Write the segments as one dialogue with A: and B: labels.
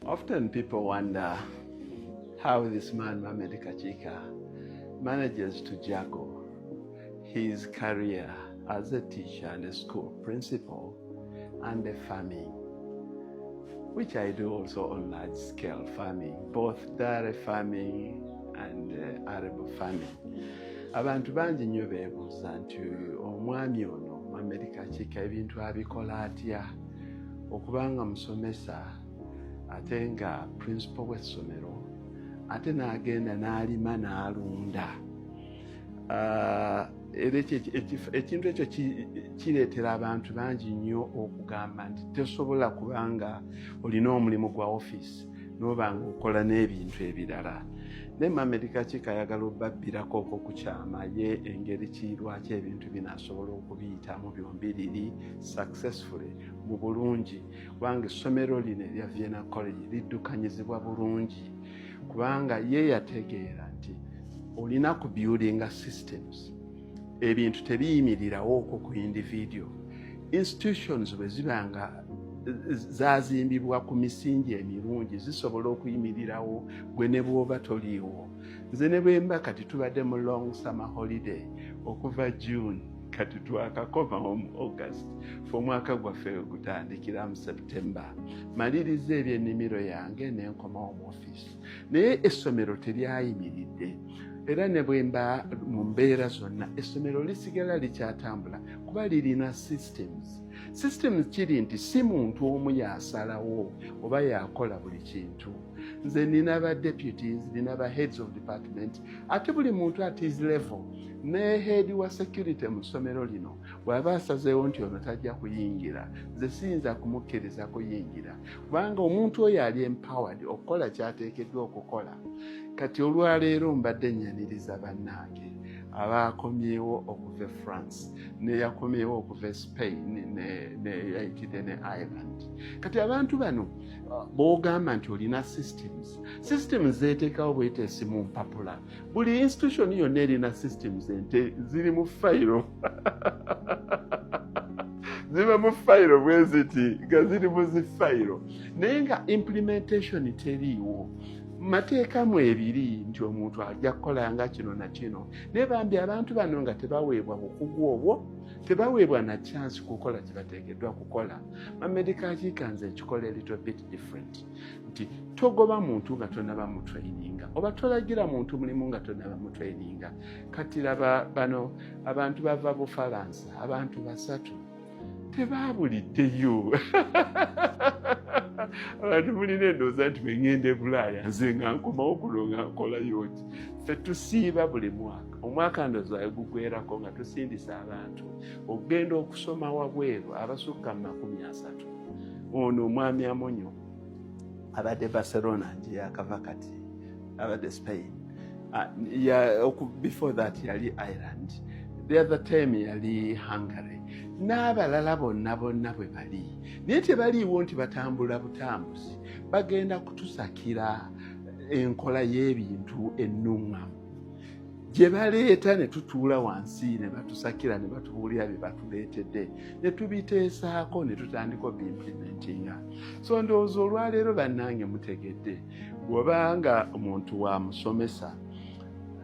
A: Often people wonder how this man, Mohamed Kachika, manages to juggle his career as a teacher and a school principal and a farming, which I do also on large-scale farming, both dairy farming and arable farming. Abantu bangi nnyo beebuuza nti omwami ono Mohamed Kachika ebintu abikola atya okubanga musomesa ate nga principal w'essomero ate n'agenda n'alima n'alunda. Ekintu ekyo kireetera abantu bangi nnyo okugamba nti tosobola kubanga olina omulimu gwa ofiisi n'obanga okola n'ebintu ebirala. Ne Mohamed Kachika ayagala obbabbirako ku kyama ye engeri ki lwaki ebintu bino asobola okubiyitamu byombiriri successfully mu bulungi, kubanga essomero lino erya Vienna College liddukanyizibwa bulungi, kubanga ye yategeera nti olina ku buildinga systems. Ebintu tebiyimirirawo ku individual. Institutions bwe zibanga zazimbibwa ku misingi emirungi zisobola okuyimirirawo gwe ne bw'oba toliiwo. Nze ne bwe mba kati tubadde mu long summer holiday okuva June kati twakakoma mu August omwaka gwaffe gutandikira mu September. Maliriza ebyennimiro yange n'enkomawo mu ofiisi. Naye essomero teryayimiridde. Era ne bwe mba mu mbeera zonna essomero lisigala likyatambula kuba lirina systems. Systems kiri nti si muntu omu yasalawo oba yakola buli kintu. Nze nina ba deputies, nina ba heads of department, ate buli muntu at his level. Ne head wa security mu ssomero lino bw'aba asazeewo nti ono tajja kuyingira, nze siyinza kumukkiriza kuyingira, kubanga omuntu oyo ali empowered okukola ky'ateekeddwa okukola. Kati olwaleero mbadde nyaniriza bannange abakomyewo okuva France neyakomyewo okuva Spain neyayitidde ne Ireland. Kati abantu bano bw'ogamba nti olina systems zeeteekawo bwetesi mu mpapula. Buli institution yonna erina systems ente ziri mu fayiro ziba mu fayiro bwe ziti nga ziri mu zifayiro, naye nga implementation teriiwo. Mateeka mu ebiri nti omuntu ajja kukola nga kino na kino. Naye bambi abantu bano nga tebaweebwa bukugu obwo, tebaweebwa na chance kukola kye bateekeddwa kukola. Mohamed Kachika nze nkikola a little bit different. Nti togoba muntu nga tonaba mu traininga, oba tolagira muntu mulimu nga tonaba mu traininga. Kati laba bano abantu bava Bufalansa, abantu basatu tebaabuliddeyo. Abantu mulina endowooza nti bwe ŋŋenda e Bulaaya nze nga nkomawo kuno nga nkolayo ki. Ffe tusiiba buli mwaka. Omwaka ndowooza gugwerako nga tusindisa abantu okugenda okusoma wabweru abasukka mu 30. Ono omwami Amonyo abadde Barcelona nje yakava kati abadde Spain. Before that yali Ireland. The other time yali Hungary. N'abalala bonna bwe bali. Naye tebaliiwo nti batambula butambuzi. Bagenda kutusakira enkola y'ebintu ennuŋŋamu. Gye baleeta ne tutuula wansi ne batusakira ne batubuulira bye batuleetedde. Ne tubiteesaako ne tutandika obimplementinga. So ndowooza olwaleero bannange mutegedde. Bw'obanga omuntu wa musomesa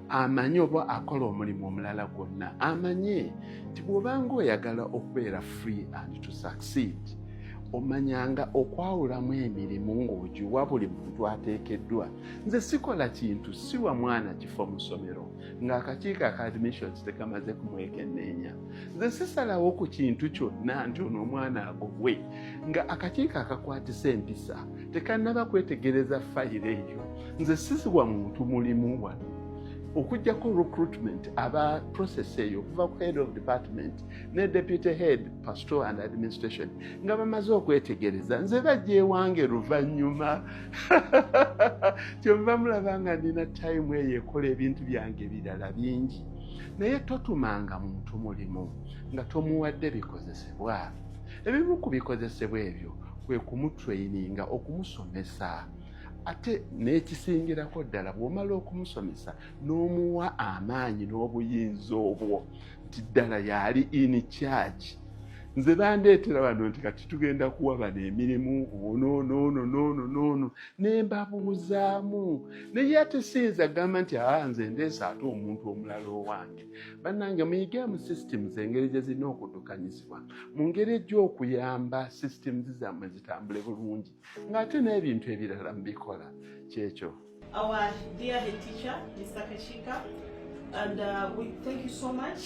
A: amanye oba akola omulimu omulala gwonna, amanye nti bw'obanga oyagala okubeera free and to succeed, omanyanga okwawulamu emirimu ng'ogiwa buli muntu ateekeddwa. Nze sikola kintu siwa mwana kifo mu ssomero ng'akakiiko aka admissions tekamaze kumwekenneenya. Nze sisalawo ku kintu kyonna nti ono omwana agobwe nga akakiiko akakwatisa empisa tekannaba kwetegereza fayiro eyo. Nze sisiwa muntu mulimu wano. Okujjako recruitment aba process eyo okuva ku head of department ne deputy head pastoral and administration nga bamaze okwetegereza nze bajja ewange luvannyuma. Kyova mulaba nga nina time eyo ekola ebintu byange ebirala bingi. Naye totumanga muntu mulimu nga tomuwadde bikozesebwa. Ebimu ku bikozesebwa ebyo kwe kumutraininga, okumusomesa. Ate n'ekisingirako ddala bw'omala okumusomesa n'omuwa amaanyi n'obuyinza obwo nti ddala yali in charge nze bandeetera wano nti kati tugenda kuwa bano emirimu ono ne mbabuuzaamu naye ate siyinza gamba nti nze ndeesa ate omuntu omulala owange. Bannange muyige mu systems engeri gye zirina okuddukanyizibwa mu ngeri egy'okuyamba systems zammwe zitambule bulungi ng'ate n'ebintu ebirala mubikola kyekyo.
B: Our dear head teacher, Mr. Kashika, and we thank you so much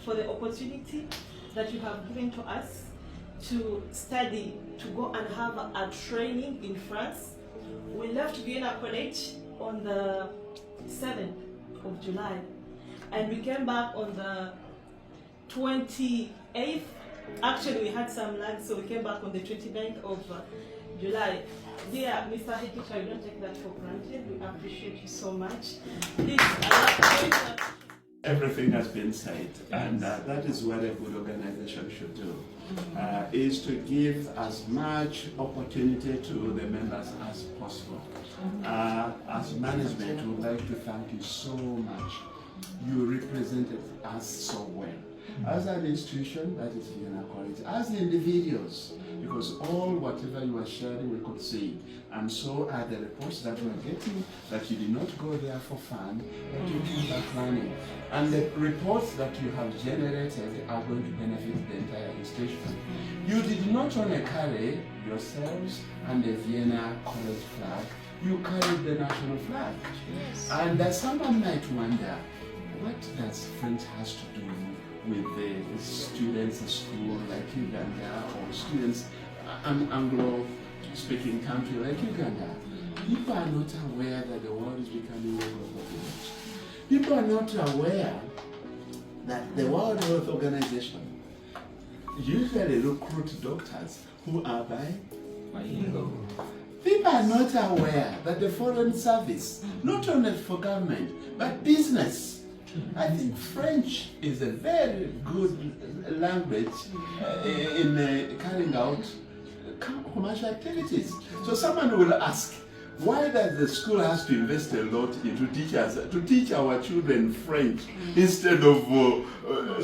B: for the opportunity that you have given to us to study, to go and have a training in France. We left Vienna College on the 7th of July, and we came back on the 28th. Actually, we had some lag, so we came back on the 29th of July. Dear Mr. Head Teacher, we don't take that for granted. We appreciate you so much. Please,
A: everything has been said, and that is what a good organization should do, is to give as much opportunity to the members as possible. As management, we would like to thank you so much. You represented us so well. As an institution, that is Vienna College, as individuals, because all whatever you are sharing we could see, and so are the reports that we are getting that you did not go there for fun, but you came back learning. And the reports that you have generated are going to benefit the entire institution. You did not only carry yourselves and the Vienna College flag, you carried the national flag. Yes. And someone might wonder, what does French has to do with the students in school like Uganda, or students Anglo-speaking country like Uganda? People are not aware that the world is becoming a global village. People are not aware that the World Health Organization usually recruit doctors who are bilingual. People are not aware that the Foreign Service, not only for government, but business, I think French is a very good language in carrying out commercial activities. So someone will ask, why does the school has to invest a lot into teachers to teach our children French instead of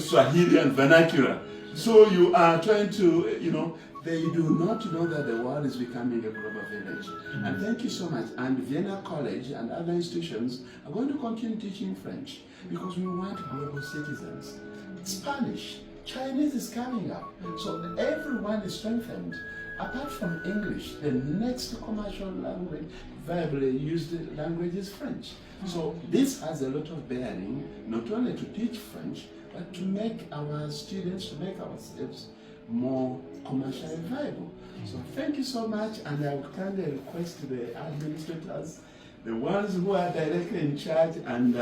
A: Swahili and vernacular? So you are trying to, they do not know that the world is becoming a global village. And thank you so much. And Vienna College and other institutions are going to continue teaching French because we want global citizens. Spanish, Chinese is coming up. So everyone is strengthened. Apart from English, the next commercial language, viably used language is French. So this has a lot of bearing, not only to teach French, but to make our students, to make ourselves more commercially viable. So thank you so much, and I would kindly request the administrators, the ones who are directly in charge, and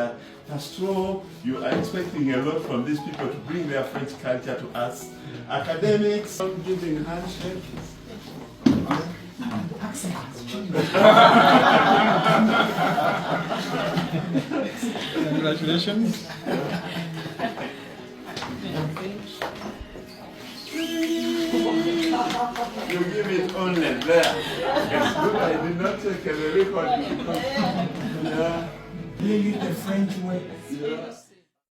A: Castro, you are expecting a lot from these people to bring their French culture to us. Academics, giving handshakes.
C: Congratulations.
A: You give it only there. It's good I did not take a record. Yeah.
C: You use the French way.
A: Yeah.